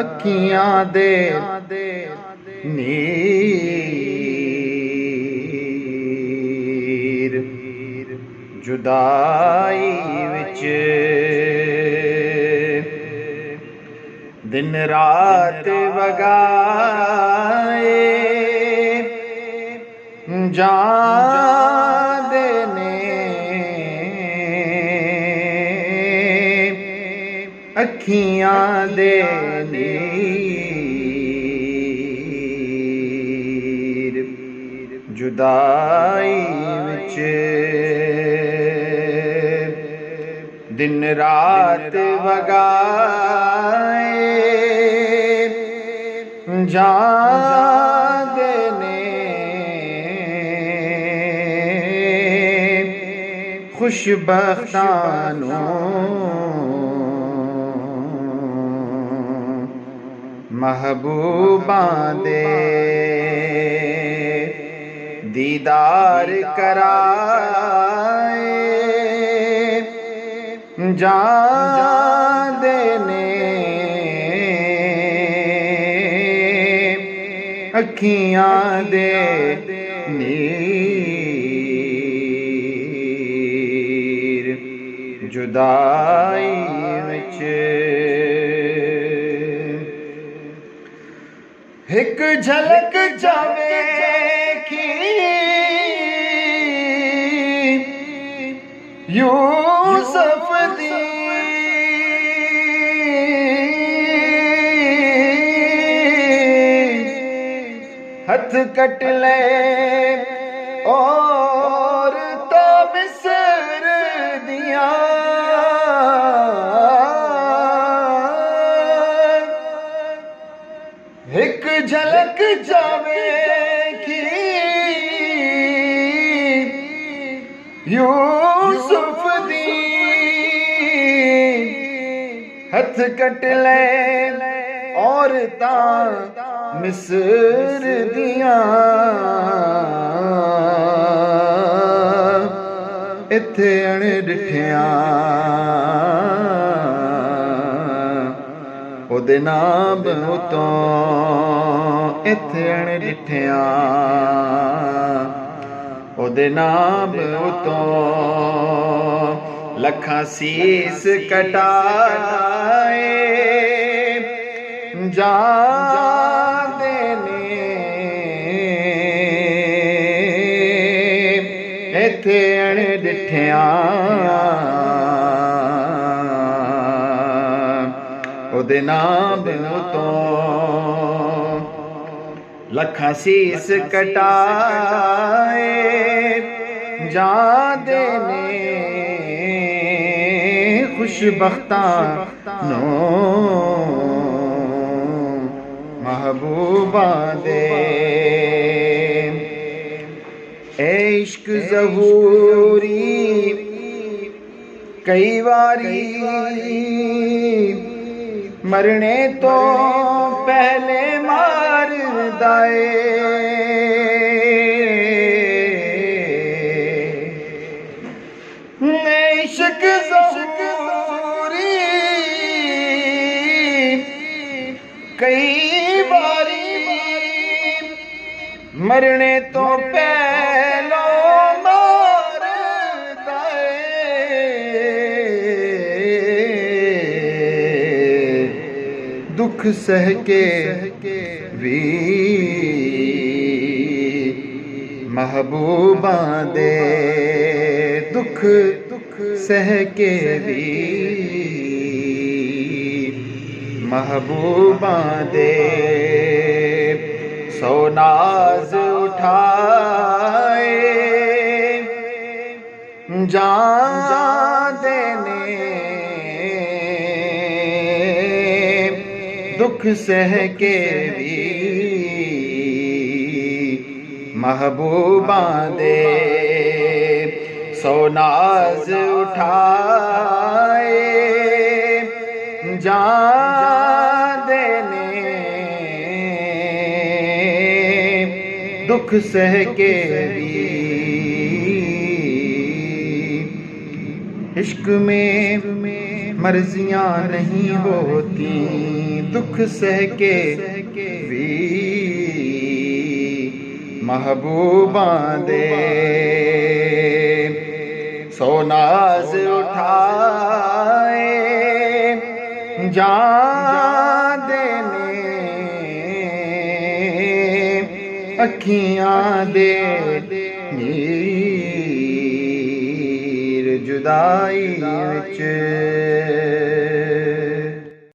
अखियां दे नीर जुदाई विच दिन रात वगाए जांदे ने अखियां दे नीर जुदाई विच दिन रात वगाए जांदे ने खुशबख्तां महबूबां दे दीदार कराए जांदे ने अखियां दे नीर जुदाई विच एक झलक जावे की यूसुफ दी हथ कट ले और तो मिस्र दिया एक झलक जावे की यूसुफ दी हथ कट ले और तां मिस्र दिया इत्थे अण डिठिया ओदे नाम उतों इत्थे अण डिठिया ओदे नाम उतों लखां सीस कटाए जांदे ने इत्थे अण डिठिया ओदे नाम उतों लखां सीस कटाए जांदे ने खुशबख्तां महबूबां दे इश्क ज़हूरी कई वारी मरने तो पहले मार दाए इश्क ज़हूरी कई बारी मरने तो पहलो मार दाए दुख सह के भी महबूबां दे दुख सह के भी महबूबां दे सौ नाज उठाए जांदे ने दुख सह के भी महबूबां दे सौ नाज उठाए जांदे दुख सह के भी इश्क में मर्जियां नहीं होती, दुख सह के भी महबूबा दे सो नाज उठाए जान देने अखियां दे नीर जुदाई विच